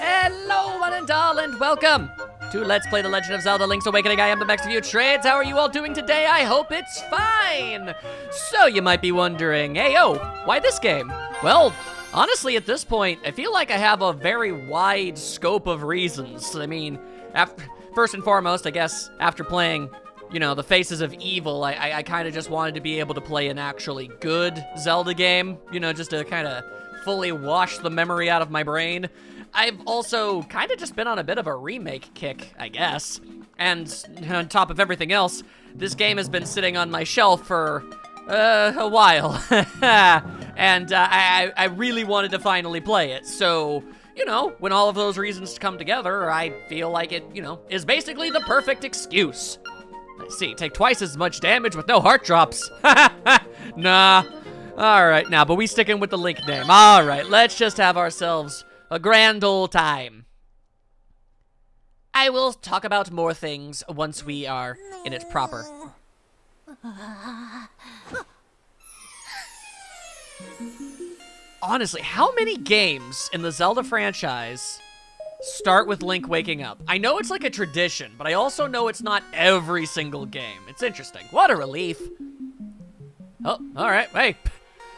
Hello, one and all, and welcome to Let's Play The Legend of Zelda Link's Awakening. I am the Max of you Trades. How are you all doing today? I hope it's fine. So you might be wondering, hey, why this game? Well, honestly, at this point, I feel like I have a very wide scope of reasons. I mean, first and foremost, I guess, after playing, you know, the Faces of Evil, I kind of just wanted to be able to play an actually good Zelda game, you know, just to kind of fully wash the memory out of my brain. I've also kind of just been on a bit of a remake kick, I guess. And on top of everything else, this game has been sitting on my shelf for a while. And I really wanted to finally play it. So, you know, when all of those reasons come together, I feel like it, you know, is basically the perfect excuse. Let's see, take twice as much damage with no heart drops. Nah. All right, now, but we sticking with the Link name. All right, let's just have ourselves a grand old time. I will talk about more things once we are in it proper. Honestly, how many games in the Zelda franchise start with Link waking up? I know it's like a tradition, but I also know it's not every single game. It's interesting. What a relief. Oh, all right, hey.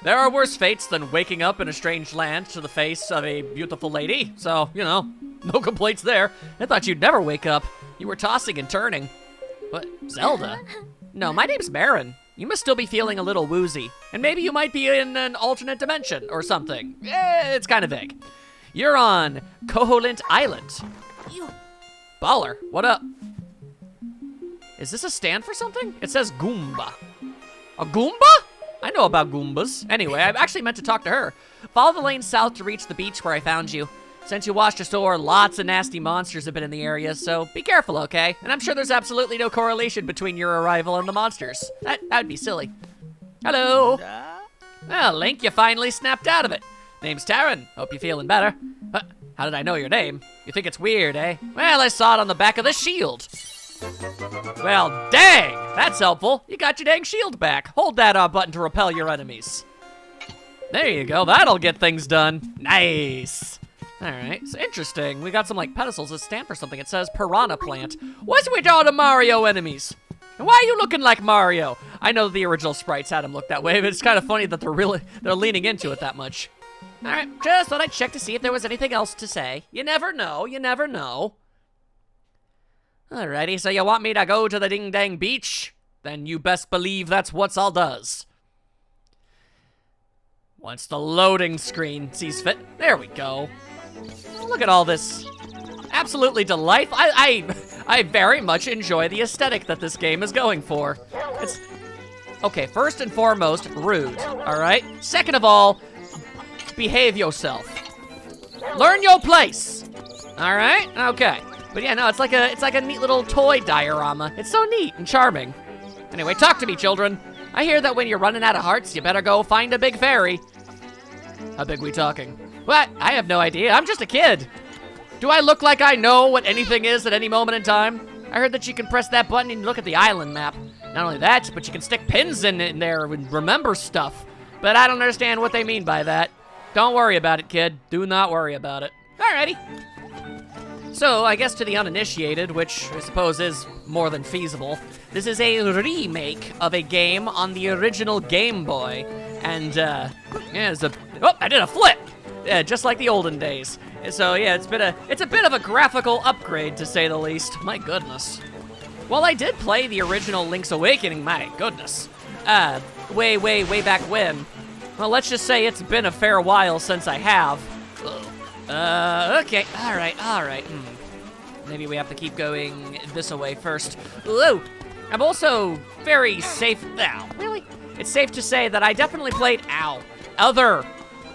There are worse fates than waking up in a strange land to the face of a beautiful lady. So, you know, no complaints there. I thought you'd never wake up. You were tossing and turning. What, Zelda? No, my name's Marin. You must still be feeling a little woozy. And maybe you might be in an alternate dimension or something. It's kind of vague. You're on Koholint Island. Baller, what up? Is this a stand for something? It says Goomba. A Goomba? I know about Goombas. Anyway, I actually meant to talk to her. Follow the lane south to reach the beach where I found you. Since you washed ashore, lots of nasty monsters have been in the area, so be careful, okay? And I'm sure there's absolutely no correlation between your arrival and the monsters. That'd be silly. Hello. Well, Link, you finally snapped out of it. Name's Tarin. Hope you're feeling better. How did I know your name? You think it's weird, eh? Well, I saw it on the back of the shield. Well, dang! That's helpful. You got your dang shield back. Hold that button to repel your enemies. There you go. That'll get things done. Nice. All right. So interesting. We got some like pedestals that stand for something. It says Piranha Plant. What's with all the Mario enemies? And why are you looking like Mario? I know the original sprites had him look that way, but it's kind of funny that they're leaning into it that much. All right. Just thought I'd check to see if there was anything else to say. You never know. You never know. Alrighty, so you want me to go to the ding-dang beach? Then you best believe that's what's all does. Once the loading screen sees fit, there we go. Look at all this. Absolutely delightful. I very much enjoy the aesthetic that this game is going for. It's, okay, first and foremost, rude, alright? Second of all, behave yourself. Learn your place, alright? Okay. But yeah, no, it's like a neat little toy diorama. It's so neat and charming. Anyway, talk to me, children. I hear that when you're running out of hearts, you better go find a big fairy. How big we talking? What? I have no idea. I'm just a kid. Do I look like I know what anything is at any moment in time? I heard that you can press that button and look at the island map. Not only that, but you can stick pins in there and remember stuff. But I don't understand what they mean by that. Don't worry about it, kid. Do not worry about it. Alrighty. So, I guess to the uninitiated, which I suppose is more than feasible, this is a remake of a game on the original Game Boy. And, yeah, oh, I did a flip! Just like the olden days. So yeah, it's a bit of a graphical upgrade, to say the least. My goodness. Well, I did play the original Link's Awakening, my goodness. Way back when. Well, let's just say it's been a fair while since I have. Okay, alright. Maybe we have to keep going this way first. Whoa! I'm also very safe. Ow, really? It's safe to say that I definitely played, other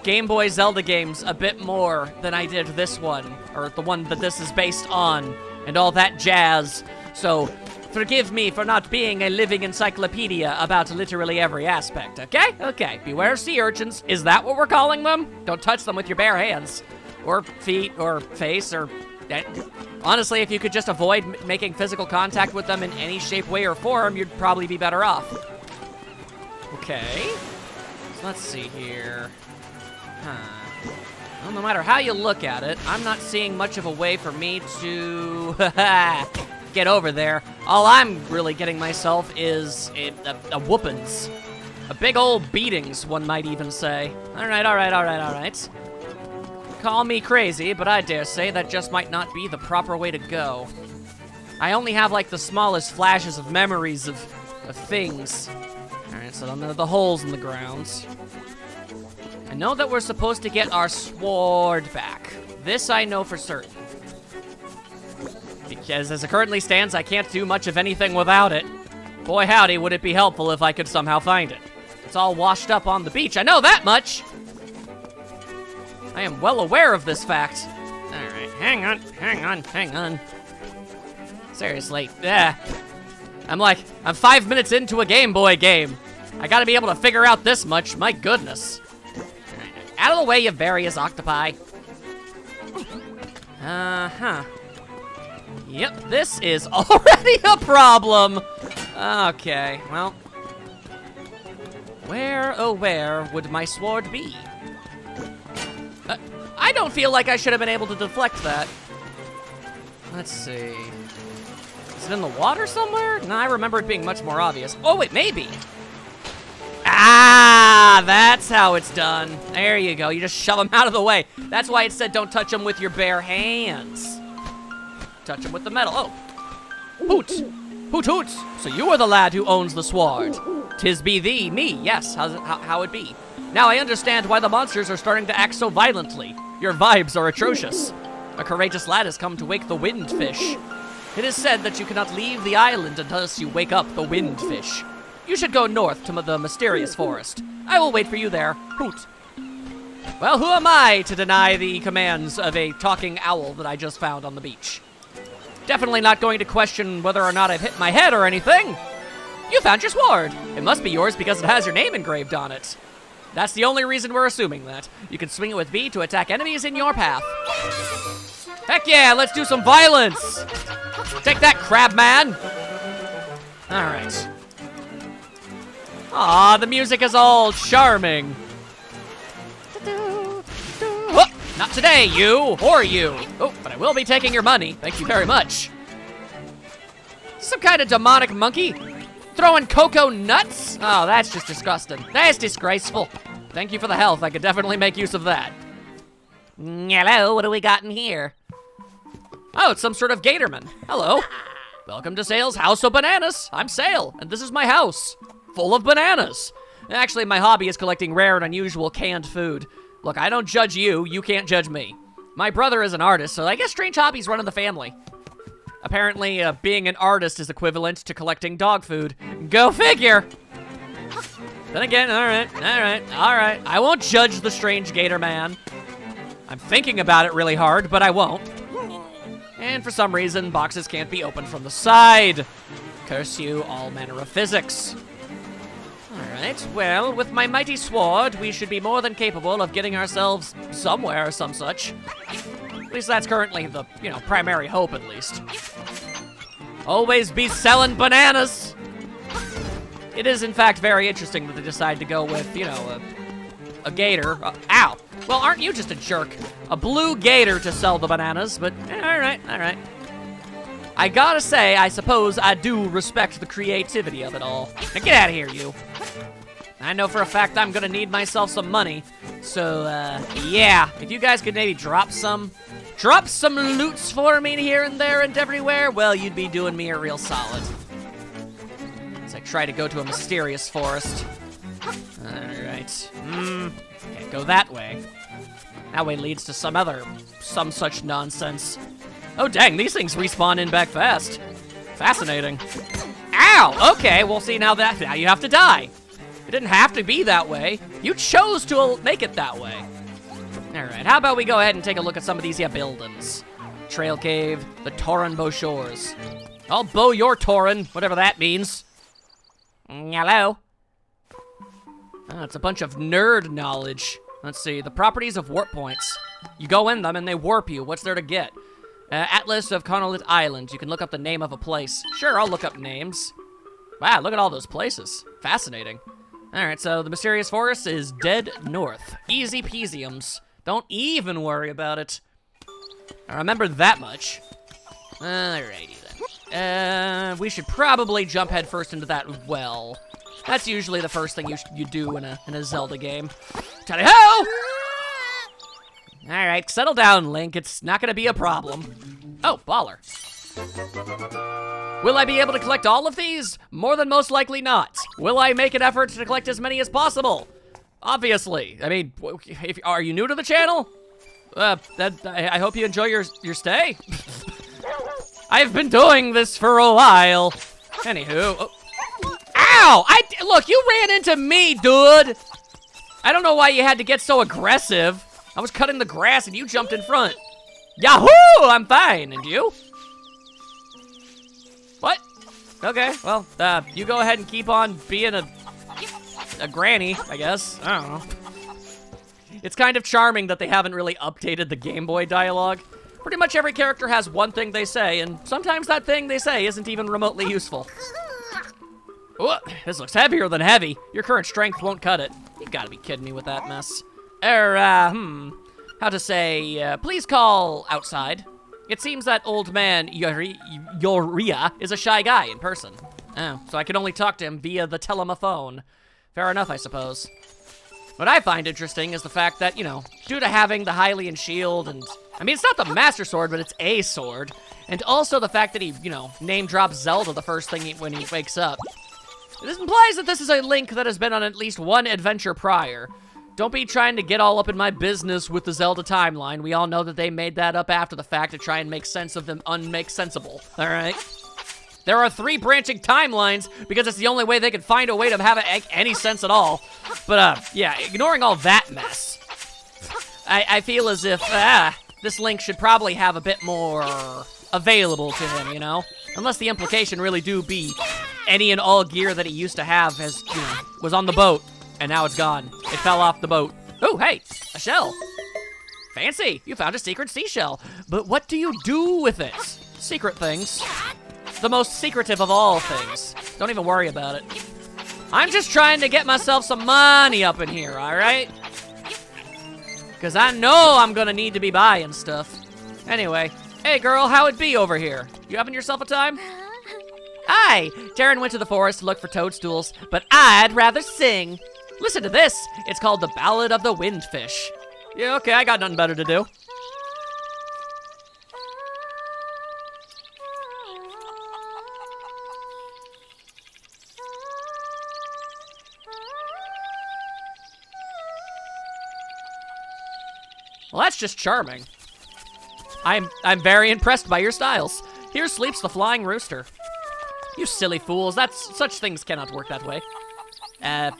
Game Boy Zelda games a bit more than I did this one, or the one that this is based on, and all that jazz. So, forgive me for not being a living encyclopedia about literally every aspect, okay? Okay, beware sea urchins. Is that what we're calling them? Don't touch them with your bare hands. Or feet, or face, or... Honestly, if you could just avoid making physical contact with them in any shape, way, or form, you'd probably be better off. Okay. So let's see here. Well, no matter how you look at it, I'm not seeing much of a way for me to get over there. All I'm really getting myself is a whoopins. A big old beatings, one might even say. Alright. Call me crazy, but I dare say that just might not be the proper way to go. I only have, like, the smallest flashes of memories of things. Alright, so then there are the holes in the ground. I know that we're supposed to get our sword back. This I know for certain. Because as it currently stands, I can't do much of anything without it. Boy howdy, would it be helpful if I could somehow find it. It's all washed up on the beach, I know that much! I am well aware of this fact. Alright, hang on. Seriously, I'm 5 minutes into a Game Boy game. I gotta be able to figure out this much, my goodness. Out of the way, you various octopi. Yep, this is already a problem. Okay, well. Where, oh where, would my sword be? I don't feel like I should have been able to deflect that. Let's see. Is it in the water somewhere? No, I remember it being much more obvious. Oh, wait, maybe. Ah, that's how it's done. There you go. You just shove them out of the way. That's why it said don't touch them with your bare hands. Touch them with the metal. Oh. Hoot. Hoot hoot. So you are the lad who owns the sword. 'Tis be thee, me. Yes, how it be. Now I understand why the monsters are starting to act so violently. Your vibes are atrocious. A courageous lad has come to wake the windfish. It is said that you cannot leave the island unless you wake up the windfish. You should go north to the mysterious forest. I will wait for you there. Hoot. Well, who am I to deny the commands of a talking owl that I just found on the beach? Definitely not going to question whether or not I've hit my head or anything. You found your sword. It must be yours because it has your name engraved on it. That's the only reason we're assuming that. You can swing it with B to attack enemies in your path. Heck yeah, let's do some violence! Take that, crab man! Alright. Aw, the music is all charming. Oh, not today, you, or you. Oh, but I will be taking your money. Thank you very much. Some kind of demonic monkey? Throwing cocoa nuts? Oh, that's just disgusting. That's disgraceful. Thank you for the health. I could definitely make use of that. Hello, what do we got in here? Oh, it's some sort of gatorman. Hello. Welcome to Sale's House of Bananas. I'm Sale, and this is my house. Full of bananas. Actually, my hobby is collecting rare and unusual canned food. Look, I don't judge you. You can't judge me. My brother is an artist, so I guess strange hobbies run in the family. Apparently, being an artist is equivalent to collecting dog food. Go figure! Then again, alright. I won't judge the strange gator man. I'm thinking about it really hard, but I won't. And for some reason, boxes can't be opened from the side. Curse you, all manner of physics. Alright, well, with my mighty sword, we should be more than capable of getting ourselves somewhere or some such. At least that's currently the, primary hope, at least. Always be selling bananas! It is, in fact, very interesting that they decide to go with, a gator. Ow! Well, aren't you just a jerk? A blue gator to sell the bananas, but alright. I gotta say, I suppose I do respect the creativity of it all. Now get out of here, you. I know for a fact I'm gonna need myself some money. So, yeah, if you guys could maybe drop some loots for me here and there and everywhere, well, you'd be doing me a real solid. As I try to go to a mysterious forest. Alright. Okay, go that way. That way leads to some such nonsense. Oh, dang, these things respawn in back fast. Fascinating. Ow! Okay, well, see, now you have to die. It didn't have to be that way. You chose to make it that way. Alright, how about we go ahead and take a look at some of these here buildings. Trail Cave, the Torenbo Shores. I'll bow your Torin, whatever that means. Hello? Oh, it's a bunch of nerd knowledge. Let's see, the properties of warp points. You go in them and they warp you. What's there to get? Atlas of Conolit Island. You can look up the name of a place. Sure, I'll look up names. Wow, look at all those places. Fascinating. Alright, so the mysterious forest is dead north. Easy peasiums. Don't even worry about it. I remember that much. Alrighty then. We should probably jump headfirst into that well. That's usually the first thing you do in a Zelda game. Tally-ho! Alright, settle down, Link. It's not gonna be a problem. Oh, baller. Will I be able to collect all of these? More than most likely not. Will I make an effort to collect as many as possible? Obviously. I mean, are you new to the channel? I hope you enjoy your stay. I've been doing this for a while. Anywho. Oh. Ow! Look, you ran into me, dude! I don't know why you had to get so aggressive. I was cutting the grass and you jumped in front. Yahoo! I'm fine. And you? What? Okay, well, you go ahead and keep on being a granny, I guess. I don't know. It's kind of charming that they haven't really updated the Game Boy dialogue. Pretty much every character has one thing they say, and sometimes that thing they say isn't even remotely useful. Ooh, this looks heavier than heavy. Your current strength won't cut it. You gotta be kidding me with that mess. How to say, please call outside. It seems that old man Yoria is a shy guy in person. Oh, so I can only talk to him via the telephone. Fair enough, I suppose. What I find interesting is the fact that, you know, due to having the Hylian shield and... I mean, it's not the Master Sword, but it's a sword. And also the fact that he, you know, name drops Zelda the first thing when he wakes up. This implies that this is a Link that has been on at least one adventure prior. Don't be trying to get all up in my business with the Zelda timeline. We all know that they made that up after the fact to try and make sense of them unmake sensible, all right? There are 3 branching timelines because it's the only way they could find a way to have it make any sense at all. But, yeah, ignoring all that mess, I feel as if, this Link should probably have a bit more available to him, you know? Unless the implication really do be any and all gear that he used to have has, you know, was on the boat, and now it's gone. It fell off the boat. Oh, hey, a shell. Fancy, you found a secret seashell. But what do you do with it? Secret things. The most secretive of all things. Don't even worry about it. I'm just trying to get myself some money up in here, all right? Because I know I'm gonna need to be buying stuff. Anyway, hey girl, how it be over here? You having yourself a time? Hi, Darren went to the forest to look for toadstools, but I'd rather sing. Listen to this. It's called The Ballad of the Windfish. Yeah, okay, I got nothing better to do. Well, that's just charming. I'm very impressed by your styles. Here sleeps the flying rooster. You silly fools, such things cannot work that way. I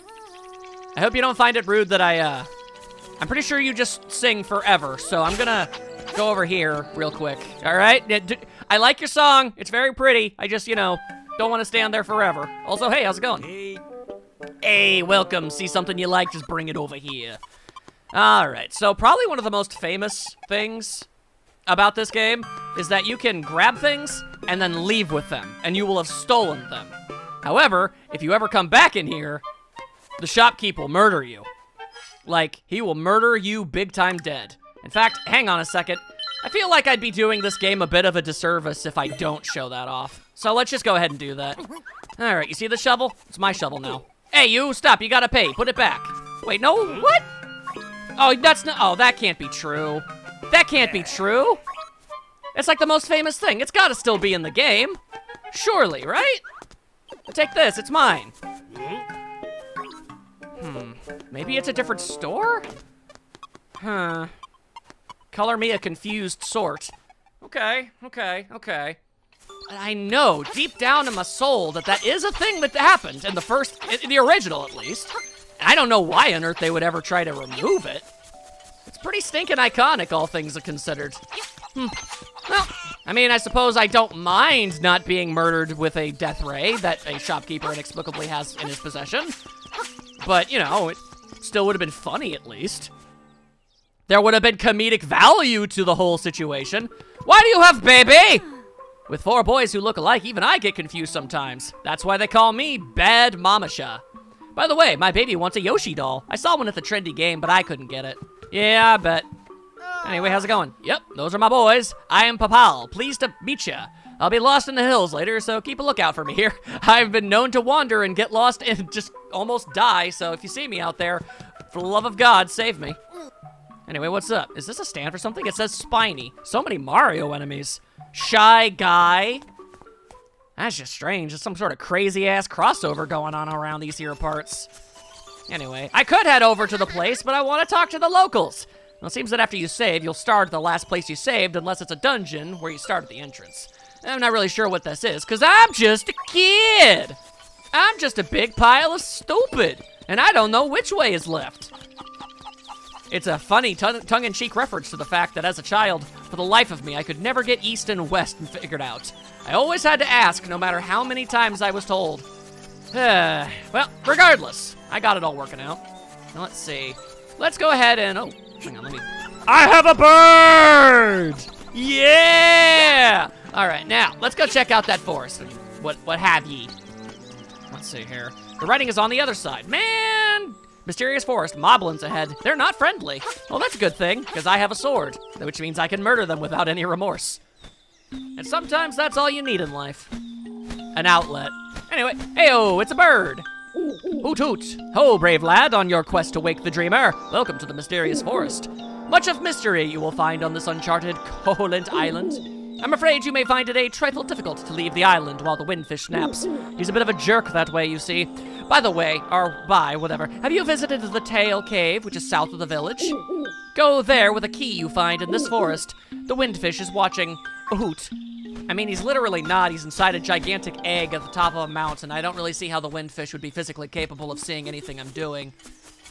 hope you don't find it rude that I'm pretty sure you just sing forever, so I'm gonna go over here real quick, all right? I like your song, it's very pretty. I just, you know, don't want to stand there forever. Also, hey, how's it going? Hey, welcome. See something you like, just bring it over here. All right, so probably one of the most famous things about this game is that you can grab things and then leave with them, and you will have stolen them. However, if you ever come back in here, the shopkeep will murder you. Like, he will murder you big time dead. In fact, hang on a second. I feel like I'd be doing this game a bit of a disservice if I don't show that off. So let's just go ahead and do that. All right, you see the shovel? It's my shovel now. Hey, you, stop. You gotta pay. Put it back. Wait, no, what? Oh, that's not, oh, that can't be true. That can't be true. It's like the most famous thing. It's gotta still be in the game. Surely, right? Take this, it's mine. Maybe it's a different store? Huh. Color me a confused sort. Okay. I know deep down in my soul that is a thing that happened in the original at least. And I don't know why on earth they would ever try to remove it. It's pretty stinking iconic, all things considered. Well, I mean, I suppose I don't mind not being murdered with a death ray that a shopkeeper inexplicably has in his possession. But, you know, it still would have been funny at least. There would have been comedic value to the whole situation. Why do you have baby? With 4 boys who look alike, even I get confused sometimes. That's why they call me Bad Mamasha. By the way, my baby wants a Yoshi doll. I saw one at the trendy game, but I couldn't get it. Yeah, I bet. Anyway, how's it going? Yep, those are my boys. I am Papal. Pleased to meet ya. I'll be lost in the hills later, so keep a lookout for me here. I've been known to wander and get lost and just almost die, so if you see me out there, for the love of God, save me. Anyway, what's up? Is this a stand for something? It says Spiny. So many Mario enemies. Shy Guy. That's just strange. There's some sort of crazy-ass crossover going on around these here parts. Anyway, I could head over to the place, but I want to talk to the locals. Well, it seems that after you save, you'll start at the last place you saved, unless it's a dungeon where you start at the entrance. I'm not really sure what this is, because I'm just a kid. I'm just a big pile of stupid, and I don't know which way is left. It's a funny tongue-in-cheek reference to the fact that as a child, for the life of me, I could never get east and west and figured out. I always had to ask, no matter how many times I was told. Well, regardless, I got it all working out. Now, let's see. Let's go ahead and, oh, hang on, let me. I have a bird! Yeah! All right, now, let's go check out that forest. What have ye? Let's see here. The writing is on the other side. Man! Mysterious forest, moblins ahead. They're not friendly. Well, that's a good thing, because I have a sword, which means I can murder them without any remorse. And sometimes that's all you need in life. An outlet. Anyway, heyo, it's a bird. Hoot hoot. Ho, brave lad, on your quest to wake the dreamer. Welcome to the mysterious forest. Much of mystery you will find on this uncharted Koholint Island. I'm afraid you may find it a trifle difficult to leave the island while the windfish naps. He's a bit of a jerk that way, you see. By the way, or whatever, have you visited the Tail Cave, which is south of the village? Go there with a key you find in this forest. The windfish is watching a hoot. I mean, he's literally not. He's inside a gigantic egg at the top of a mountain. I don't really see how the windfish would be physically capable of seeing anything I'm doing.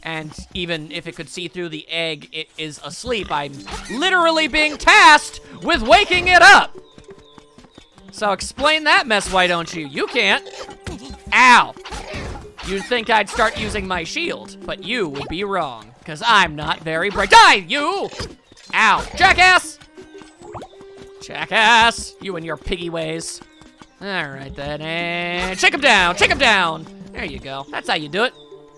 And even if it could see through the egg, it is asleep. I'm literally being tasked with waking it up. So explain that mess, why don't you? You can't. Ow. You'd think I'd start using my shield, but you would be wrong, because I'm not very bright. Die, you! Ow. Jackass! Jackass! You and your piggy ways. All right, then, and shake him down, shake him down. There you go. That's how you do it.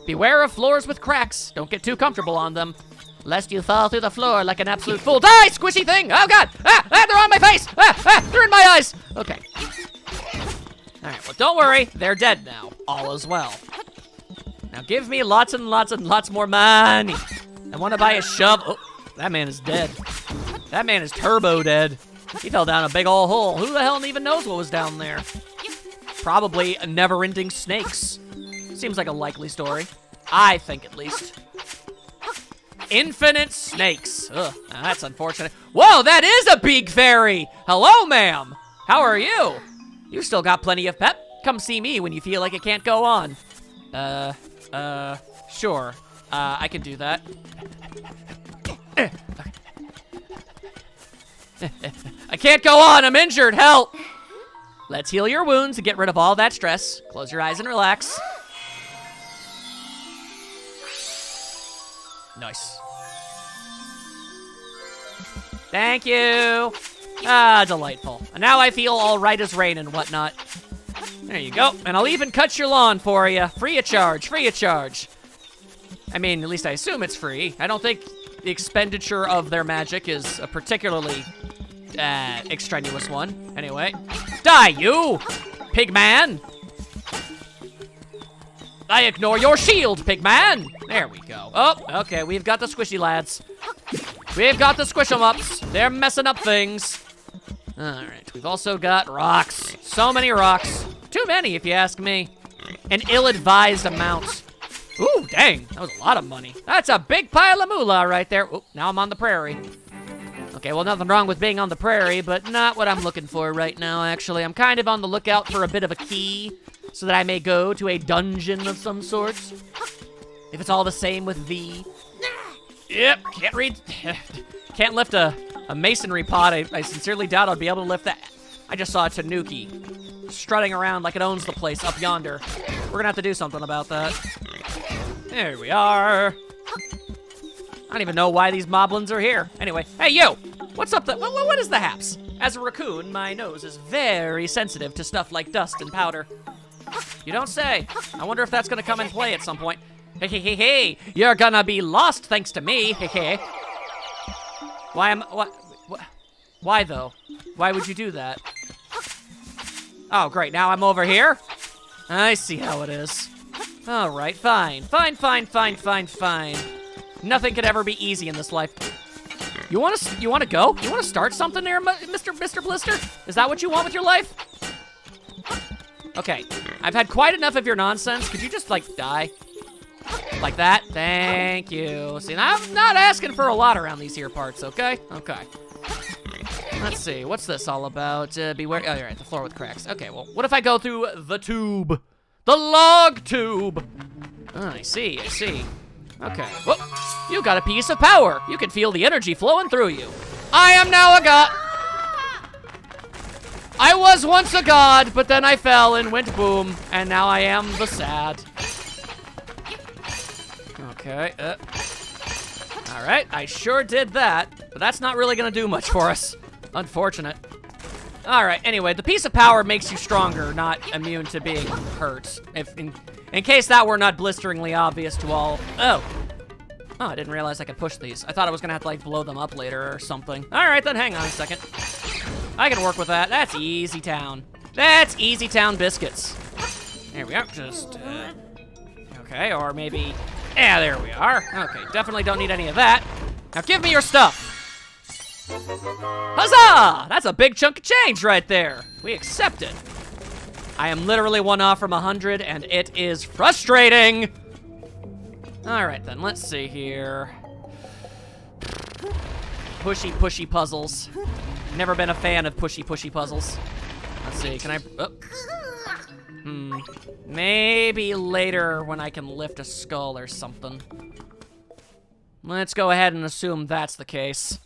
Beware of floors with cracks. Don't get too comfortable on them, lest you fall through the floor like an absolute fool. Die, squishy thing! Oh, God! They're on my face! They're in my eyes! Okay. All right, well, don't worry. They're dead now. All is well. Now give me lots and lots and lots more money. I want to buy a shovel. Oh, that man is dead. That man is turbo dead. He fell down a big old hole. Who the hell even knows what was down there? Probably never-ending snakes. Seems like a likely story. I think, at least. Infinite snakes. Ugh, now that's unfortunate. Whoa, that is a big fairy. Hello, ma'am. How are you? You still got plenty of pep. Come see me when you feel like it can't go on. Sure. I can do that. I can't go on. I'm injured. Help. Let's heal your wounds and get rid of all that stress. Close your eyes and relax. Nice. Thank you. Ah, delightful. And now I feel all right as rain and whatnot. There you go. And I'll even cut your lawn for you. Free of charge, free of charge. I mean, at least I assume it's free. I don't think the expenditure of their magic is a particularly extraneous one. Anyway. Die, you! Pig man! I ignore your shield, pigman. There we go. Oh, okay, we've got the squishy lads. We've got the squish 'em ups. They're messing up things. All right, we've also got rocks. So many rocks. Too many, if you ask me. An ill-advised amount. Ooh, dang, that was a lot of money. That's a big pile of moolah right there. Ooh, now I'm on the prairie. Okay, well, nothing wrong with being on the prairie, but not what I'm looking for right now, actually. I'm kind of on the lookout for a bit of a key so that I may go to a dungeon of some sort. If it's all the same with V. Yep, can't read. Can't lift a masonry pot. I sincerely doubt I'll be able to lift that. I just saw a tanuki strutting around like it owns the place up yonder. We're gonna have to do something about that. There we are. I don't even know why these moblins are here. Anyway, hey you! What's up what is the haps? As a raccoon, my nose is very sensitive to stuff like dust and powder. You don't say. I wonder if that's gonna come in play at some point. Hey, hey, hey, hey! You're gonna be lost thanks to me, hey, hey. Why though? Why would you do that? Oh, great, now I'm over here? I see how it is. All right, fine. Fine. Nothing could ever be easy in this life. You wanna go? You wanna start something there, Mr. Blister? Is that what you want with your life? Okay, I've had quite enough of your nonsense. Could you just, like, die? Like that? Thank you. See, I'm not asking for a lot around these here parts, okay? Okay. Let's see, what's this all about? Beware, oh, you're right, the floor with cracks. Okay, well, what if I go through the tube? The log tube! Oh, I see. Okay, whoop. You got a piece of power. You can feel the energy flowing through you. I am now a god. I was once a god, but then I fell and went boom, and now I am the sad. Okay, all right, I sure did that, but that's not really gonna do much for us. Unfortunate. All right, anyway, the piece of power makes you stronger, not immune to being hurt. In case that were not blisteringly obvious to all. Oh, I didn't realize I could push these. I thought I was gonna have to, like, blow them up later or something. All right, then hang on a second. I can work with that. That's easy town. That's easy town biscuits. There we are, just, okay, or maybe, yeah, there we are. Okay, definitely don't need any of that. Now give me your stuff. Huzzah! That's a big chunk of change right there. We accept it. I am literally 1 off from 100, and it is frustrating. All right, then, let's see here. Pushy puzzles. Never been a fan of pushy puzzles. Let's see, can I, maybe later when I can lift a skull or something. Let's go ahead and assume that's the case.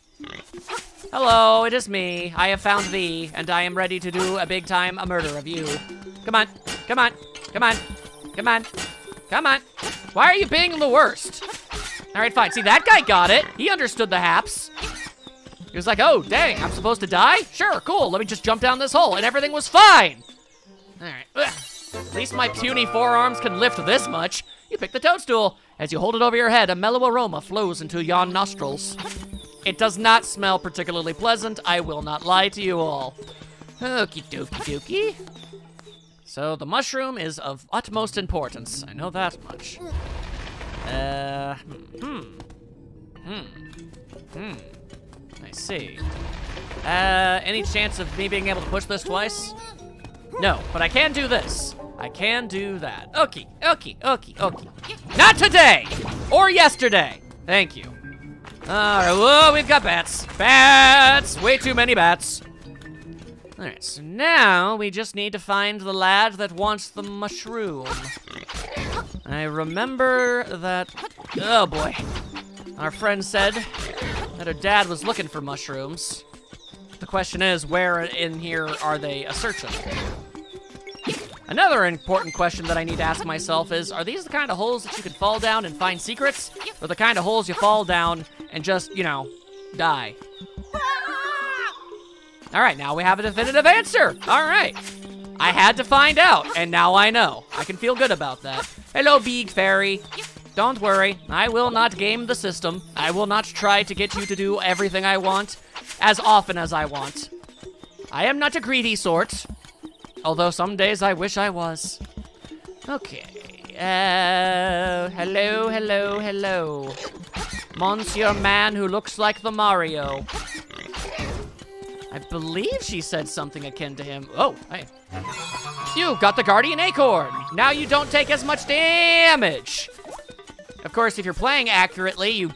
Hello, it is me. I have found thee, and I am ready to do a big time murder of you. Come on. Why are you being the worst? All right, fine. See, that guy got it. He understood the haps. He was like, oh, dang, I'm supposed to die? Sure, cool. Let me just jump down this hole, and everything was fine. All right. Ugh. At least my puny forearms can lift this much. You pick the toadstool. As you hold it over your head, a mellow aroma flows into yon nostrils. It does not smell particularly pleasant. I will not lie to you all. Okie dokie. So the mushroom is of utmost importance. I know that much. I see. Any chance of me being able to push this twice? No, but I can do this. I can do that. Okay. Not today! Or yesterday. Thank you. Alright, whoa, we've got bats. Bats! Way too many bats. Alright, so now we just need to find the lad that wants the mushroom. I remember that, oh boy. Our friend said that her dad was looking for mushrooms. The question is, where in here are they a searching? Another important question that I need to ask myself is, are these the kind of holes that you can fall down and find secrets? Or the kind of holes you fall down and just, you know, die? All right, now we have a definitive answer. All right. I had to find out, and now I know. I can feel good about that. Hello, big fairy. Don't worry, I will not game the system. I will not try to get you to do everything I want as often as I want. I am not a greedy sort. Although some days I wish I was. Okay, Hello, hello, hello. Monsieur Man who looks like the Mario. I believe she said something akin to him. Oh, hey. You got the Guardian Acorn. Now you don't take as much damage. Of course, if you're playing accurately, you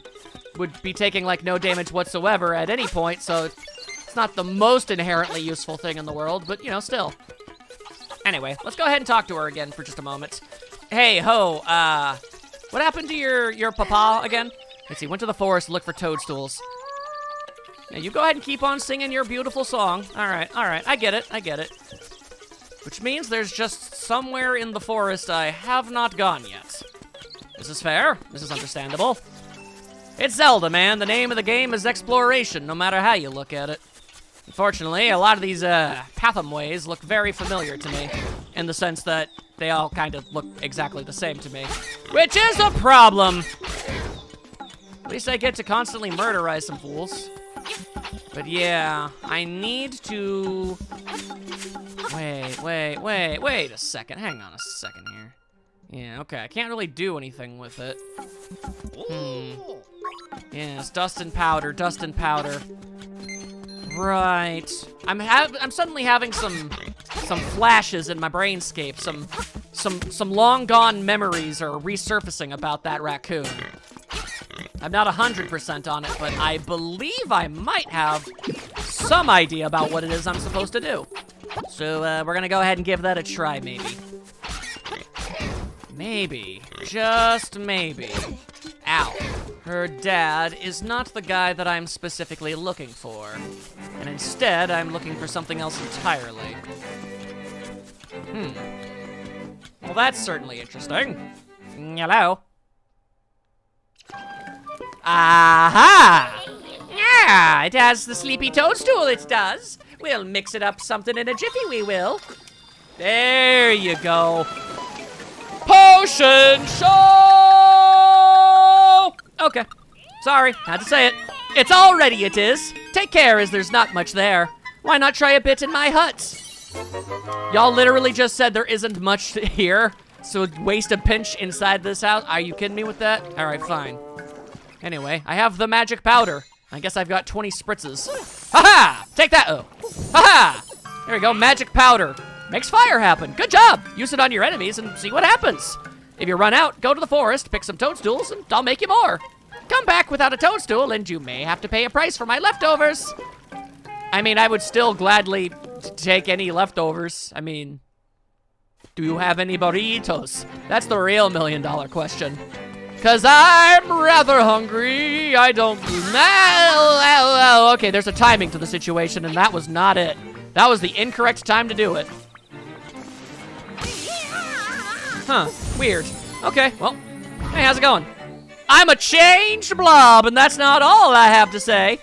would be taking like no damage whatsoever at any point, so it's not the most inherently useful thing in the world, but you know, still. Anyway, let's go ahead and talk to her again for just a moment. Hey, ho, what happened to your papa again? Let's see, went to the forest to look for toadstools. Now you go ahead and keep on singing your beautiful song. All right, I get it. Which means there's just somewhere in the forest I have not gone yet. This is fair, this is understandable. It's Zelda, man. The name of the game is exploration, no matter how you look at it. Unfortunately, a lot of these pathways look very familiar to me, in the sense that they all kind of look exactly the same to me, which is a problem. At least I get to constantly murderize some fools. But yeah, I need to... Wait a second. Hang on a second here. Yeah, okay, I can't really do anything with it. Yes, dust and powder. Right. I'm suddenly having some flashes in my brainscape. Some long gone memories are resurfacing about that raccoon. I'm not 100% on it, but I believe I might have some idea about what it is I'm supposed to do. So we're gonna go ahead and give that a try, maybe. Maybe, just maybe. Ow. Her dad is not the guy that I'm specifically looking for. And instead, I'm looking for something else entirely. Well, that's certainly interesting. Hello? Aha! Yeah, it has the sleepy toadstool, it does. We'll mix it up something in a jiffy, we will. There you go. Potion show! Okay. Sorry, had to say it. It's all ready, it is. Take care, as there's not much there. Why not try a bit in my hut? Y'all literally just said there isn't much here, so waste a pinch inside this house? Are you kidding me with that? All right, fine. Anyway, I have the magic powder. I guess I've got 20 spritzes. Ha-ha! Take that, oh. Ha-ha! There we go, magic powder. Makes fire happen. Good job. Use it on your enemies and see what happens. If you run out, go to the forest, pick some toadstools, and I'll make you more. Come back without a toadstool, and you may have to pay a price for my leftovers. I mean, I would still gladly take any leftovers. I mean, do you have any burritos? That's the real $1,000,000 question. 'Cause I'm rather hungry. I don't... Okay, there's a timing to the situation, and that was not it. That was the incorrect time to do it. Huh, weird. Okay, well, hey, how's it going? I'm a changed blob, and that's not all I have to say.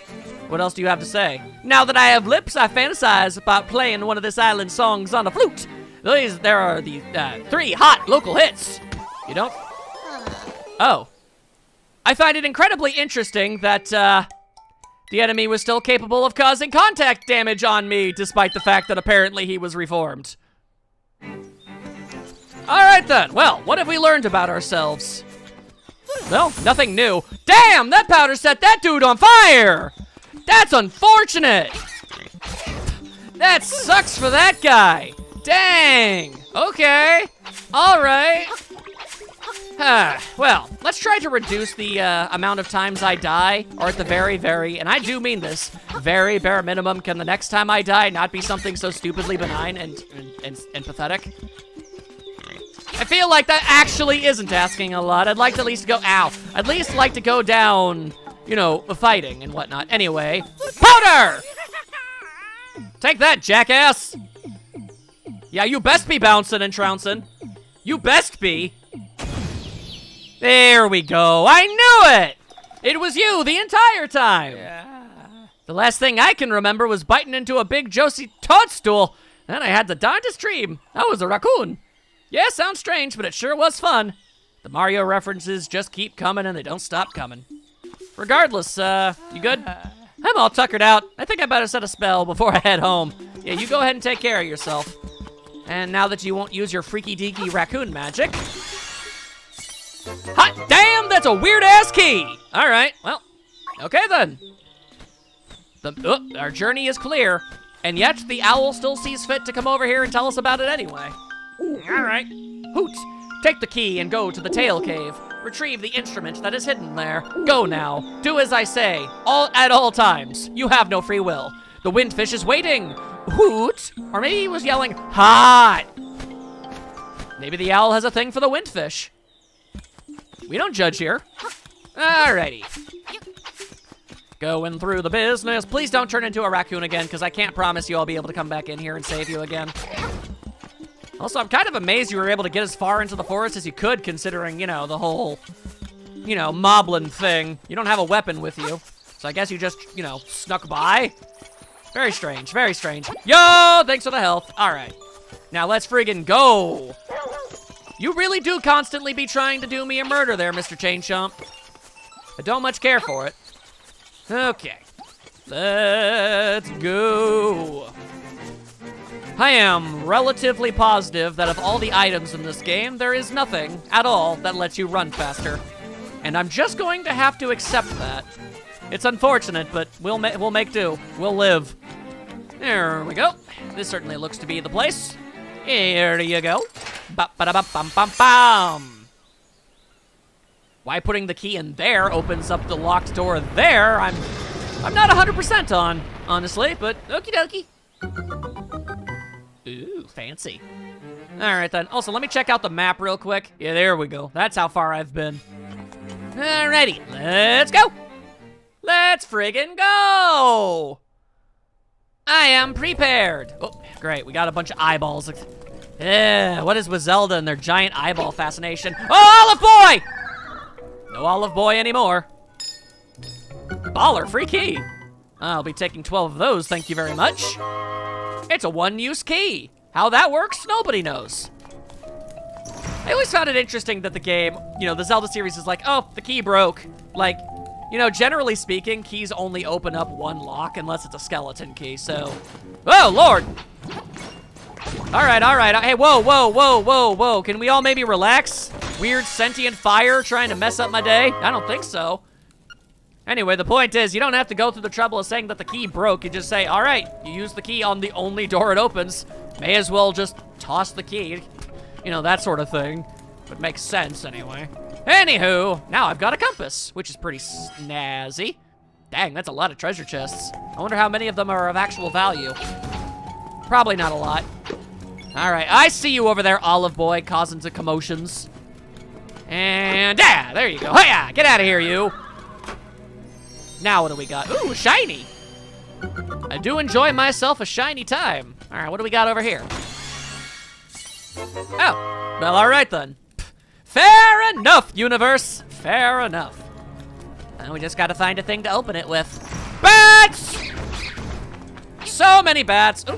What else do you have to say? Now that I have lips, I fantasize about playing one of this island songs on a flute. There are the 3 hot local hits. You don't? Oh. I find it incredibly interesting that, the enemy was still capable of causing contact damage on me, despite the fact that apparently he was reformed. Alright then, well, what have we learned about ourselves? Well, nothing new. Damn, that powder set that dude on fire! That's unfortunate! That sucks for that guy! Dang! Okay, alright. Well, let's try to reduce the amount of times I die, or at the very, and I do mean this, very bare minimum, can the next time I die not be something so stupidly benign and pathetic? I feel like that actually isn't asking a lot. I'd like to at least go, ow. I'd at least like to go down, you know, fighting and whatnot. Anyway, powder! Take that, jackass! Yeah, you best be bouncing and trouncing. You best be. There we go. I knew it! It was you the entire time. Yeah. The last thing I can remember was biting into a big juicy toadstool. Then I had the darndest dream. I was a raccoon. Yeah, sounds strange, but it sure was fun. The Mario references just keep coming and they don't stop coming. Regardless, you good? I'm all tuckered out. I think I better set a spell before I head home. Yeah, you go ahead and take care of yourself. And now that you won't use your freaky deaky raccoon magic, that's a weird-ass key. All right, well, okay then. Our journey is clear, and yet the owl still sees fit to come over here and tell us about it anyway. All right, Hoot, take the key and go to the tail cave. Retrieve the instrument that is hidden there. Go now. Do as I say, at all times. You have no free will. The windfish is waiting. Hoot! Or maybe he was yelling, hot! Maybe the owl has a thing for the windfish. We don't judge here. Alrighty. Going through the business. Please don't turn into a raccoon again, because I can't promise you I'll be able to come back in here and save you again. Also, I'm kind of amazed you were able to get as far into the forest as you could, considering, you know, the whole, you know, moblin thing. You don't have a weapon with you. So I guess you just, you know, snuck by. Very strange, very strange. Yo, thanks for the health. All right. Now let's friggin' go. You really do constantly be trying to do me a murder there, Mr. Chain Chomp. I don't much care for it. Okay. Let's go. I am relatively positive that of all the items in this game, there is nothing at all that lets you run faster. And I'm just going to have to accept that. It's unfortunate, but we'll make do. We'll live. There we go. This certainly looks to be the place. Here you go. Ba-ba-da-bum-bum-bum. Why putting the key in there opens up the locked door there, I'm not 100% on, honestly, but okie dokie. Ooh, fancy. All right, then. Also, let me check out the map real quick. Yeah, there we go. That's how far I've been. Alrighty, let's go. Let's friggin' go. I am prepared. Oh, great. We got a bunch of eyeballs. Yeah, what is with Zelda and their giant eyeball fascination? Oh, Olive Boy! No Olive Boy anymore. Baller, free key. I'll be taking 12 of those, thank you very much. It's a one-use key. How that works, nobody knows. I always found it interesting that the game, you know, the Zelda series is like, oh, the key broke. Like, you know, generally speaking, keys only open up one lock unless it's a skeleton key, so. Oh, Lord. All right. Hey, whoa. Can we all maybe relax? Weird sentient fire trying to mess up my day? I don't think so. Anyway, the point is, you don't have to go through the trouble of saying that the key broke. You just say, all right, you use the key on the only door it opens. May as well just toss the key. You know, that sort of thing. But makes sense, anyway. Anywho, now I've got a compass, which is pretty snazzy. Dang, that's a lot of treasure chests. I wonder how many of them are of actual value. Probably not a lot. All right, I see you over there, Olive Boy, causing some commotions. And, yeah, there you go. Hiya, get out of here, you. Now what do we got? Ooh, shiny. I do enjoy myself a shiny time. All right, what do we got over here? Oh, well, all right then. Fair enough, universe. Fair enough. We just gotta find a thing to open it with. Bats! So many bats. Ooh.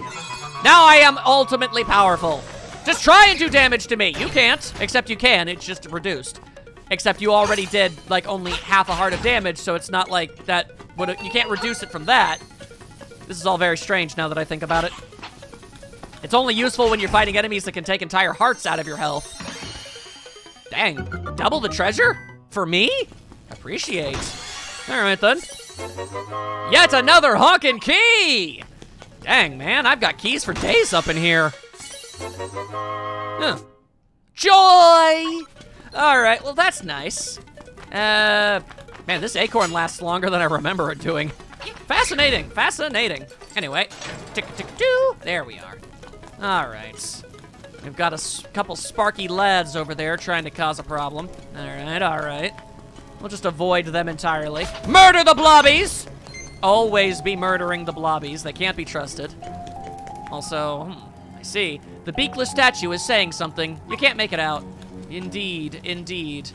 Now I am ultimately powerful. Just try and do damage to me. You can't, except you can. It's just reduced. Except you already did, like, only half a heart of damage, so it's not like that. You can't reduce it from that. This is all very strange now that I think about it. It's only useful when you're fighting enemies that can take entire hearts out of your health. Dang, double the treasure? For me? Appreciate. All right, then. Yet another honkin' key! Dang, man, I've got keys for days up in here. Huh. Joy! All right, well, that's nice. Man, this acorn lasts longer than I remember it doing. Fascinating, fascinating. Anyway, tick-tick-doo, there we are. All right. We've got a couple sparky lads over there trying to cause a problem. All right. We'll just avoid them entirely. Murder the blobbies! Always be murdering the blobbies. They can't be trusted. Also, I see. The beakless statue is saying something. You can't make it out. Indeed, indeed.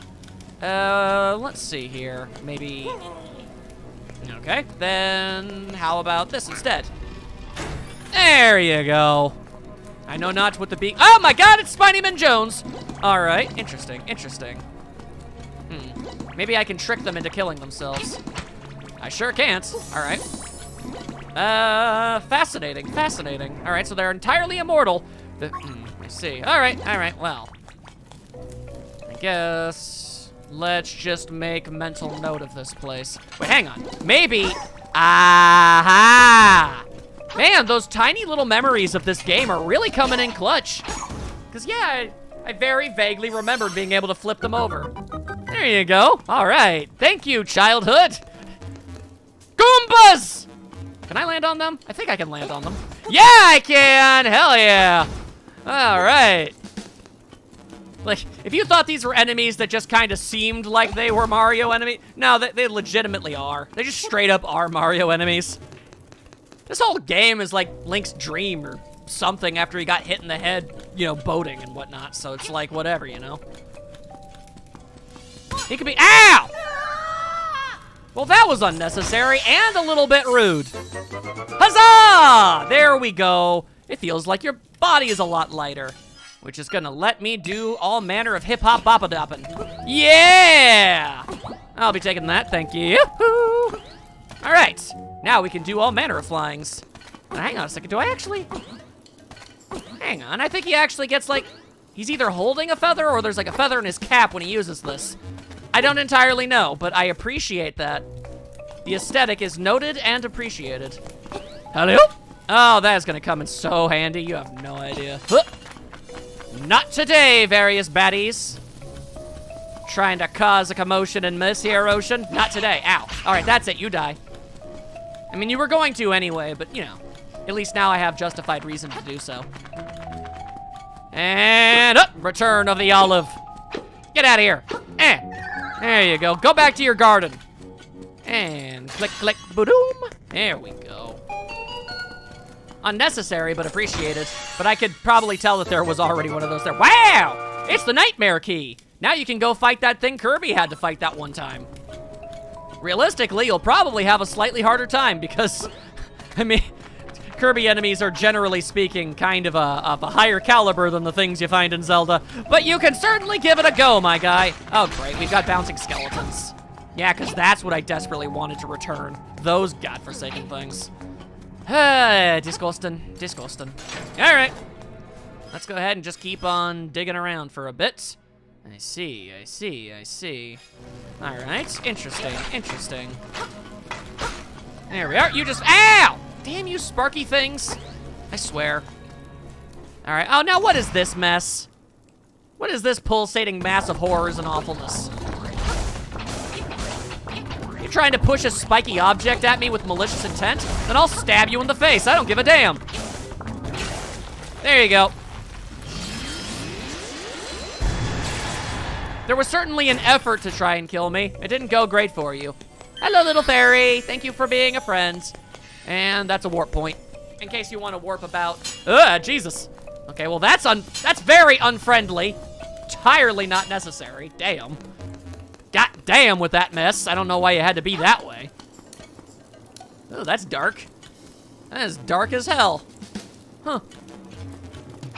Let's see here. Maybe... Okay, then how about this instead? There you go. I know not what the beak... Oh my god, it's Spider-Man Jones! Alright, interesting. Maybe I can trick them into killing themselves. I sure can't. Alright. Fascinating. Alright, so they're entirely immortal. I see. Alright, well. I guess Let's just make mental note of this place. Wait, hang on. Maybe... Aha! Man, those tiny little memories of this game are really coming in clutch. Because, yeah, I very vaguely remembered being able to flip them over. There you go. All right. Thank you, childhood. Goombas! Can I land on them? I think I can land on them. Yeah, I can! Hell yeah! All right. Like, if you thought these were enemies that just kind of seemed like they were Mario enemies, no, they legitimately are. They just straight up are Mario enemies. This whole game is like Link's dream or something after he got hit in the head, you know, boating and whatnot, so it's like, whatever, you know? He could be- Ow! Well, that was unnecessary and a little bit rude. Huzzah! There we go. It feels like your body is a lot lighter, which is gonna let me do all manner of hip-hop bop-a-doppin'. Yeah! I'll be taking that, thank you. All right, now we can do all manner of flyings. Now, hang on a second, do I actually? Hang on, I think he actually gets like, he's either holding a feather or there's like a feather in his cap when he uses this. I don't entirely know, but I appreciate that. The aesthetic is noted and appreciated. Hello? Oh, that is gonna come in so handy, you have no idea. Huh. Not today, various baddies. Trying to cause a commotion in this here ocean? Not today, ow. All right, that's it, you die. I mean, you were going to anyway, but you know, at least now I have justified reason to do so. And up, return of the olive. Get out of here. There you go. Go back to your garden. And click, click, boom. There we go. Unnecessary, but appreciated. But I could probably tell that there was already one of those there. Wow! It's the Nightmare Key. Now you can go fight that thing Kirby had to fight that one time. Realistically, you'll probably have a slightly harder time because, I mean, Kirby enemies are generally speaking kind of a higher caliber than the things you find in Zelda, but you can certainly give it a go, my guy. Oh, great, we've got bouncing skeletons. Yeah, because that's what I desperately wanted to return. Those godforsaken things. Disgusting, disgusting. All right, let's go ahead and just keep on digging around for a bit. I see, I see, I see. All right, interesting, interesting. There we are, you just, ow! Damn you sparky things, I swear. All right, oh, now what is this mess? What is this pulsating mass of horrors and awfulness? You trying to push a spiky object at me with malicious intent? Then I'll stab you in the face, I don't give a damn. There you go. There was certainly an effort to try and kill me. It didn't go great for you. Hello, little fairy. Thank you for being a friend. And that's a warp point, in case you want to warp about. Ugh, Jesus. Okay, well that's very unfriendly. Entirely not necessary. Damn. God damn with that mess. I don't know why you had to be that way. Oh, that's dark. That is dark as hell. Huh.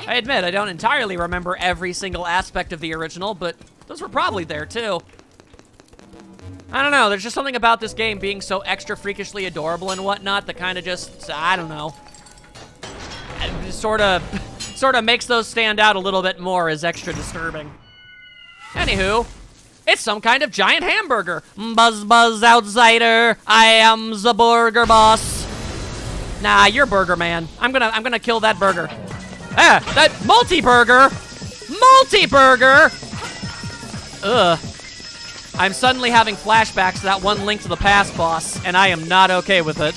I admit, I don't entirely remember every single aspect of the original, but those were probably there too. I don't know, there's just something about this game being so extra freakishly adorable and whatnot that kind of just, I don't know. It just sort of makes those stand out a little bit more as extra disturbing. Anywho, it's some kind of giant hamburger. Buzz buzz outsider, I am the burger boss. Nah, you're Burger Man. I'm gonna kill that burger. Ah, that multi-burger! Multi-burger! Ugh. I'm suddenly having flashbacks to that one Link to the Past boss, and I am not okay with it.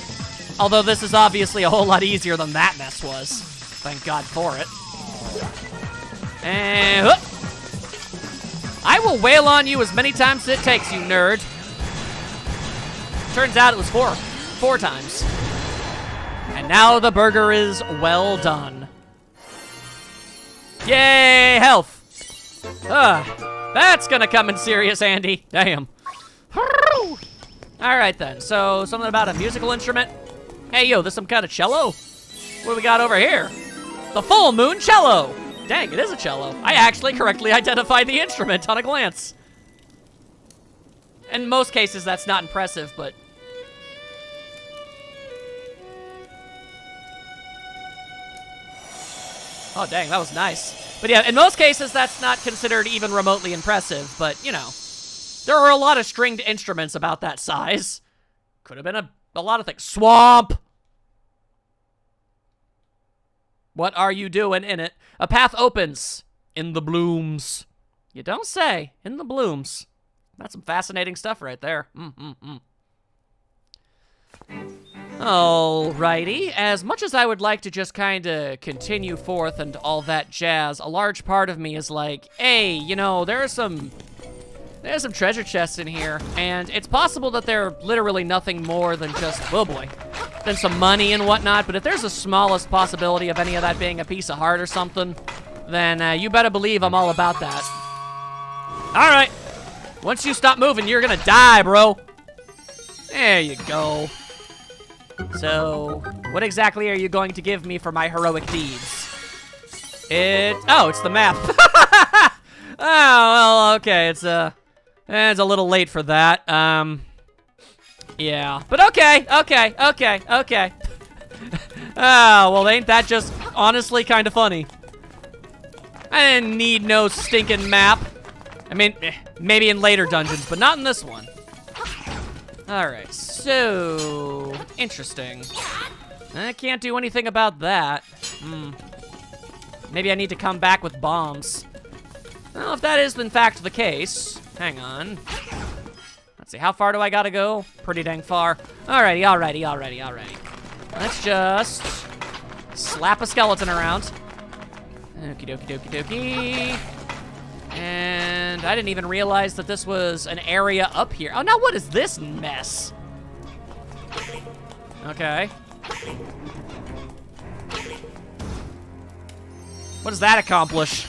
Although this is obviously a whole lot easier than that mess was. Thank God for it. And... I will wail on you as many times as it takes, you nerd. Turns out it was four times. And now the burger is well done. Yay, health. That's gonna come in serious handy. Damn. All right then, so something about a musical instrument. Hey, yo, this some kind of cello? What do we got over here? The full moon cello. Dang, it is a cello. I actually correctly identified the instrument on a glance. In most cases, that's not impressive, but... Oh, dang, that was nice. But yeah, in most cases, that's not considered even remotely impressive, but, you know, There are a lot of stringed instruments about that size. Could have been a lot of things. Swamp! What are you doing in it? A path opens in the blooms. You don't say. In the blooms. That's some fascinating stuff right there. Alrighty. As much as I would like to just kind of continue forth and all that jazz, a large part of me is like, hey, you know, there's some treasure chests in here, and it's possible that they're literally nothing more than just, oh boy, than some money and whatnot, but if there's the smallest possibility of any of that being a piece of heart or something, then you better believe I'm all about that. All right. Once you stop moving, you're gonna die, bro. There you go. So, what exactly are you going to give me for my heroic deeds? It's the map. Oh, well, okay, it's a little late for that. Yeah, but okay. Oh, well, ain't that just honestly kind of funny? I didn't need no stinking map. I mean, maybe in later dungeons, but not in this one. Alright, so... interesting. I can't do anything about that. Maybe I need to come back with bombs. Well, if that is in fact the case... hang on. Let's see, how far do I gotta go? Pretty dang far. Alrighty. Let's just... slap a skeleton around. Okie dokie. And I didn't even realize that this was an area up here. Oh, now what is this mess? Okay. What does that accomplish?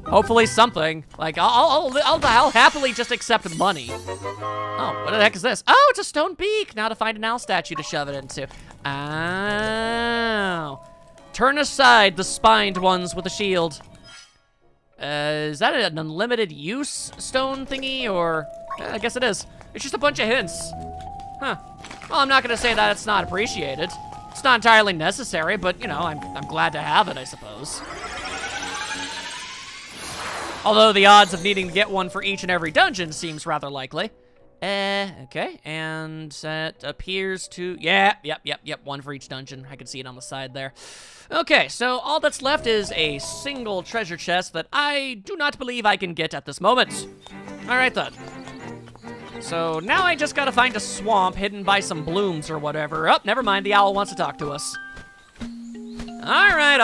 Hopefully something. Like, I'll happily just accept money. Oh, what the heck is this? Oh, it's a stone beak. Now to find an owl statue to shove it into. Oh. Turn aside the spined ones with a shield. Is that an unlimited use stone thingy, or? I guess it is. It's just a bunch of hints. Huh. Well, I'm not gonna say that it's not appreciated. It's not entirely necessary, but, you know, I'm glad to have it, I suppose. Although the odds of needing to get one for each and every dungeon seems rather likely. Okay, and that appears to, yep, one for each dungeon. I can see it on the side there. Okay, so all that's left is a single treasure chest that I do not believe I can get at this moment. All right then. So now I just gotta find a swamp hidden by some blooms or whatever. Oh, never mind, the owl wants to talk to us. All right.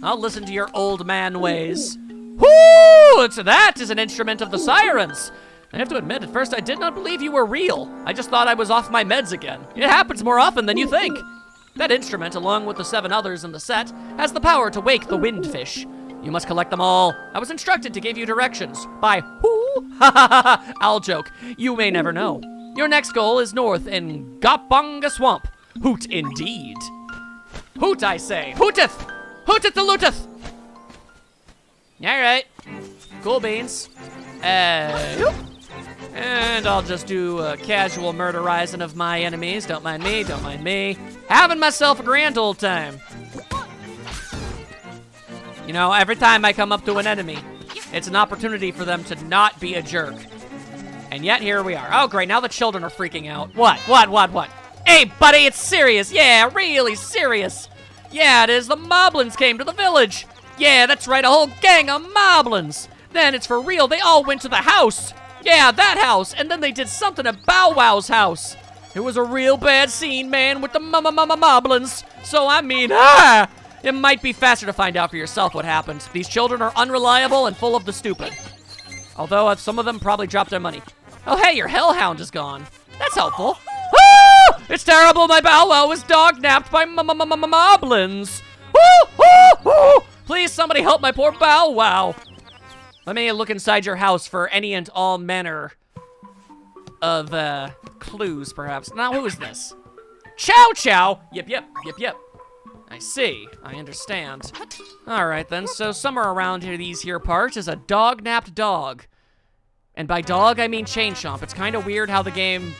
I'll listen to your old man ways. Whoo! That is an instrument of the sirens. I have to admit, at first I did not believe you were real. I just thought I was off my meds again. It happens more often than you think. That instrument, along with the 7 others in the set, has the power to wake the windfish. You must collect them all. I was instructed to give you directions. By who? Ha ha ha! I'll joke. You may never know. Your next goal is north in Gopanga Swamp. Hoot indeed. Hoot, I say. Hooteth! Hooteth the looteth! Alright. Cool beans. And I'll just do a casual murderizing of my enemies. Don't mind me. Having myself a grand old time. You know, every time I come up to an enemy, it's an opportunity for them to not be a jerk. And yet, here we are. Oh, great, now the children are freaking out. What? Hey, buddy, it's serious. Yeah, really serious. Yeah, it is. The moblins came to the village. Yeah, that's right, a whole gang of moblins. Then it's for real, they all went to the house. Yeah, that house, and then they did something at Bow Wow's house. It was a real bad scene, man, with the moblins. So, I mean, it might be faster to find out for yourself what happened. These children are unreliable and full of the stupid. Although, some of them probably dropped their money. Oh, hey, your hellhound is gone. That's helpful. Woo! It's terrible, my Bow Wow was dog-napped by moblins. Woo! Please, somebody help my poor Bow Wow. Let me look inside your house for any and all manner of, clues, perhaps. Now, who is this? Chow Chow! Yep. I see. I understand. Alright then, so somewhere around here, these here parts is a dog-napped dog. And by dog, I mean Chain Chomp. It's kind of weird how the game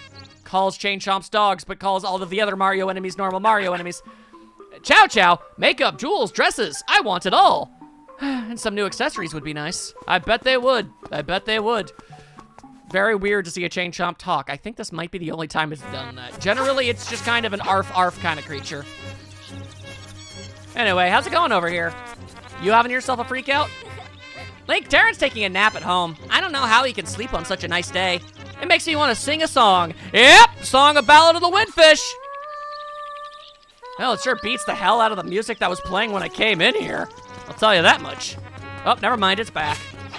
calls Chain Chomps dogs, but calls all of the other Mario enemies normal Mario enemies. Chow Chow! Makeup, jewels, dresses. I want it all. And some new accessories would be nice. I bet they would. I bet they would. Very weird to see a Chain Chomp talk. I think this might be the only time it's done that. Generally, it's just kind of an arf kind of creature. Anyway, how's it going over here? You having yourself a freak out? Link, Terran's taking a nap at home. I don't know how he can sleep on such a nice day. It makes me want to sing a song. Yep, song A Ballad of the Windfish. Well, it sure beats the hell out of the music that was playing when I came in here. I'll tell you that much. Oh, never mind, it's back.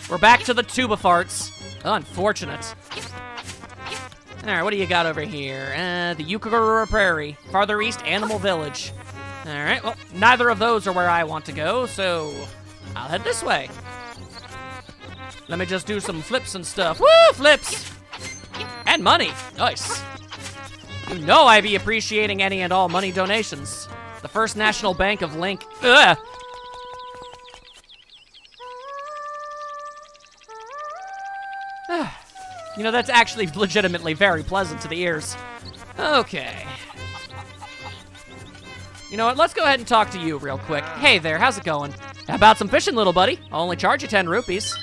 We're back to the tuba farts. Unfortunate. All right, what do you got over here? The Yukagura Prairie, farther east, Animal Village. All right, well, neither of those are where I want to go, so I'll head this way. Let me just do some flips and stuff. Woo, flips! And money, nice. You know I be appreciating any and all money donations. The First National Bank of Link. Ugh. You know, that's actually legitimately very pleasant to the ears. Okay. You know what, let's go ahead and talk to you real quick. Hey there, how's it going? How about some fishing, little buddy? I'll only charge you 10 rupees.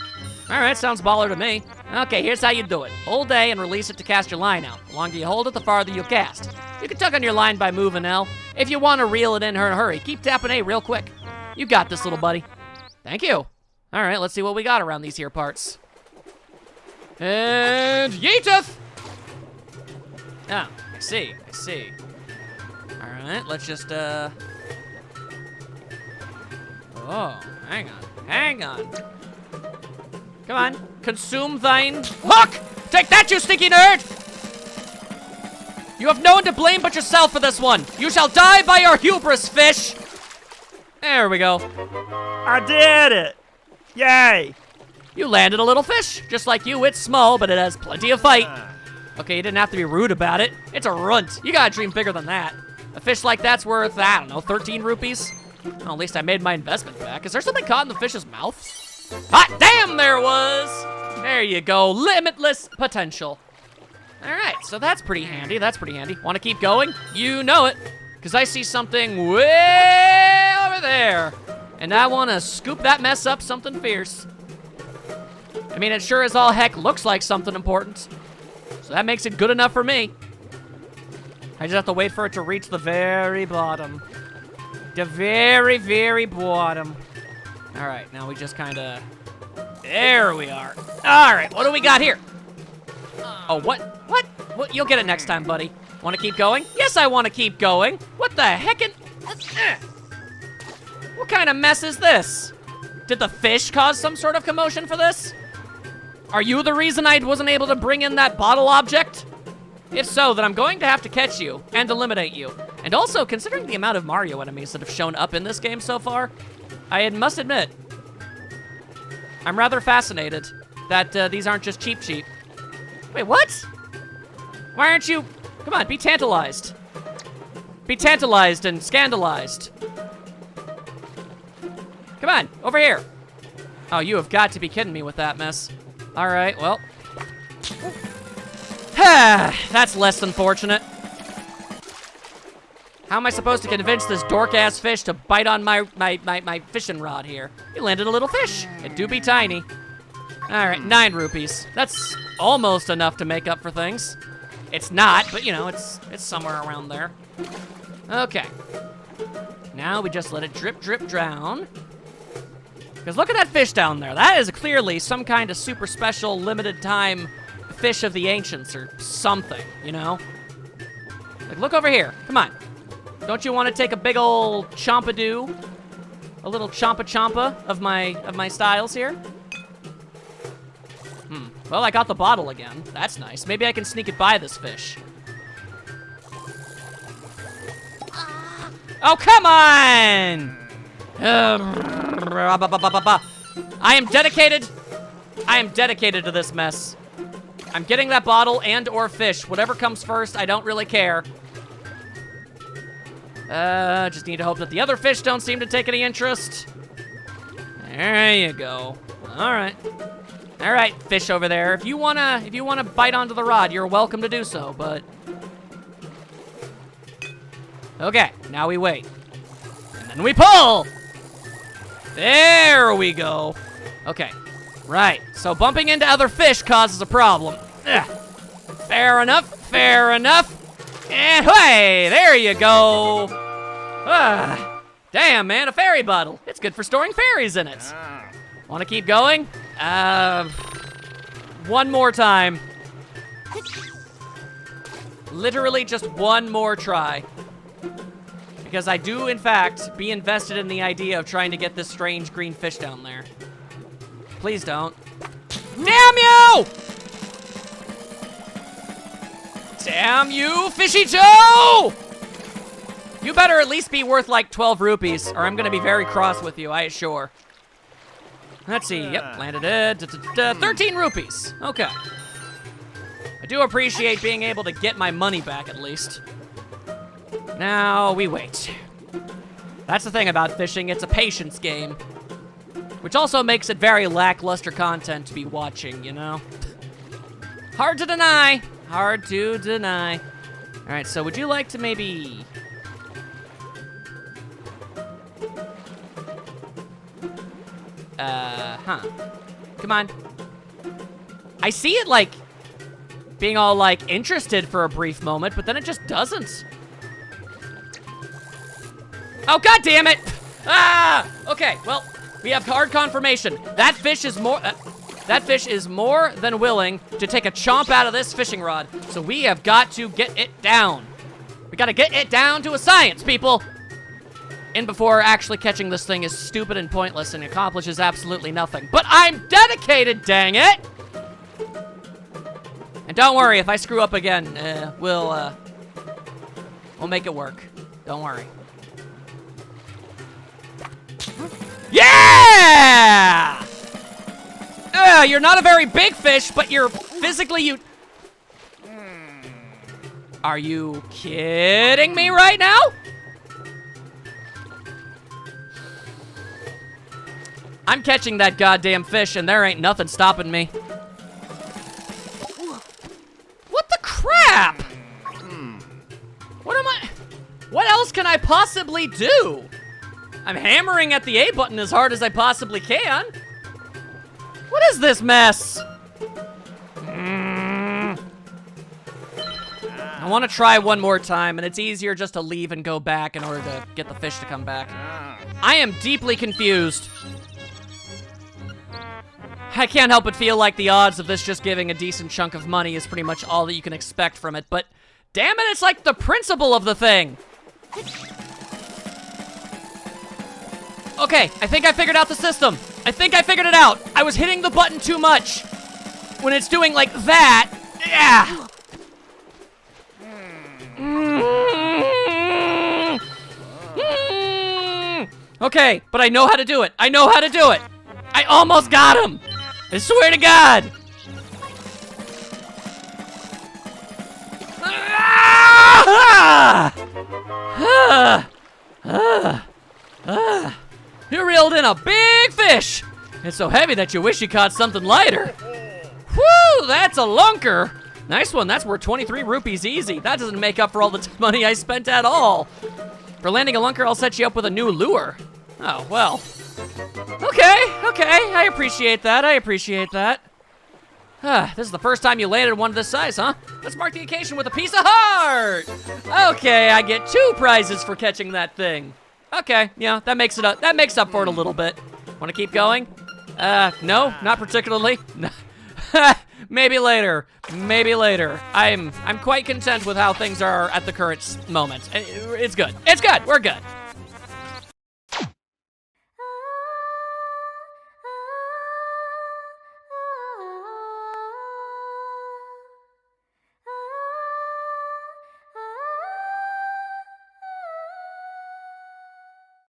All right, sounds baller to me. Okay, here's how you do it. Hold A and release it to cast your line out. The longer you hold it, the farther you cast. You can tug on your line by moving L. If you want to reel it in a hurry, keep tapping A real quick. You got this, little buddy. Thank you. All right, let's see what we got around these here parts. And yeeteth! Ah, I see. All right, let's just, Oh, hang on. Come on, consume thine hook! Take that, you stinky nerd! You have no one to blame but yourself for this one. You shall die by your hubris, fish! There we go. I did it! Yay! You landed a little fish. Just like you, it's small, but it has plenty of fight. Okay, you didn't have to be rude about it. It's a runt. You gotta dream bigger than that. A fish like that's worth, I don't know, 13 rupees? Well, at least I made my investment back. Is there something caught in the fish's mouth? Hot damn, there was! There you go, limitless potential. All right, so that's pretty handy, Want to keep going? You know it, because I see something way over there. And I want to scoop that mess up something fierce. I mean, it sure as all heck looks like something important. So that makes it good enough for me. I just have to wait for it to reach the very bottom. The very, very bottom. All right, now we just kind of... There we are. All right, what do we got here? Oh, what? What? You'll get it next time, buddy. Want to keep going? Yes, I want to keep going. What the heckin'? What kind of mess is this? Did the fish cause some sort of commotion for this? Are you the reason I wasn't able to bring in that bottle object? If so, then I'm going to have to catch you and eliminate you. And also, considering the amount of Mario enemies that have shown up in this game so far, I must admit, I'm rather fascinated that these aren't just cheap. Wait, what? Why aren't you... Come on, be tantalized. Be tantalized and scandalized. Come on, over here. Oh, you have got to be kidding me with that mess. All right, well. That's less than fortunate. How am I supposed to convince this dork-ass fish to bite on my fishing rod here? He landed a little fish. It do be tiny. All right, 9 rupees. That's almost enough to make up for things. It's not, but you know, it's somewhere around there. Okay. Now we just let it drip, drown. Because look at that fish down there. That is clearly some kind of super special limited time fish of the ancients or something, you know? Like, look over here. Come on. Don't you want to take a big old chompadoo? A little chompa of my styles here? Well, I got the bottle again. That's nice. Maybe I can sneak it by this fish. Oh, come on! I am dedicated to this mess. I'm getting that bottle and or fish. Whatever comes first, I don't really care. Just need to hope that the other fish don't seem to take any interest. There you go. All right. All right, fish over there. If you wanna bite onto the rod, you're welcome to do so, but... Okay, now we wait. And then we pull! There we go. Okay, right. So bumping into other fish causes a problem. Ugh. Fair enough, fair enough. And hey, there you go. Damn, man, a fairy bottle. It's good for storing fairies in it. Want to keep going? One more time. Literally just one more try. Because I do, in fact, be invested in the idea of trying to get this strange green fish down there. Please don't. Damn you! Damn you, Fishy Joe! You better at least be worth like 12 rupees, or I'm gonna be very cross with you, I assure. Let's see, yep, landed it. 13 rupees, okay. I do appreciate being able to get my money back at least. Now we wait. That's the thing about fishing, it's a patience game. Which also makes it very lackluster content to be watching, you know? Hard to deny. Hard to deny. All right, so would you like to maybe... Come on. I see it, like, being all, like, interested for a brief moment, but then it just doesn't. Oh, God damn it! Ah! Okay, well, we have hard confirmation. That fish is more than willing to take a chomp out of this fishing rod. So we have got to get it down. We gotta get it down to a science, people. And before actually catching this thing is stupid and pointless and accomplishes absolutely nothing. But I'm dedicated, dang it! And don't worry, if I screw up again, we'll make it work. Don't worry. Yeah! You're not a very big fish, but you're physically Are you kidding me right now? I'm catching that goddamn fish and there ain't nothing stopping me. What the crap? What else can I possibly do? I'm hammering at the A button as hard as I possibly can. What is this mess? I want to try one more time, and it's easier just to leave and go back in order to get the fish to come back. I am deeply confused. I can't help but feel like the odds of this just giving a decent chunk of money is pretty much all that you can expect from it, but damn it, it's like the principle of the thing. Okay, I think I figured out the system. I think I figured it out. I was hitting the button too much. When it's doing like that, yeah. Okay, but I know how to do it. I know how to do it. I almost got him. I swear to God. You reeled in a big fish. It's so heavy that you wish you caught something lighter. Whew, that's a lunker. Nice one, that's worth 23 rupees easy. That doesn't make up for all the money I spent at all. For landing a lunker, I'll set you up with a new lure. Oh, well. Okay, I appreciate that, This is the first time you landed one of this size, huh? Let's mark the occasion with a piece of heart. Okay, I get 2 prizes for catching that thing. Okay, yeah, that makes up for it a little bit. Want to keep going? No, not particularly. Maybe later. I'm quite content with how things are at the current moment. It's good. We're good.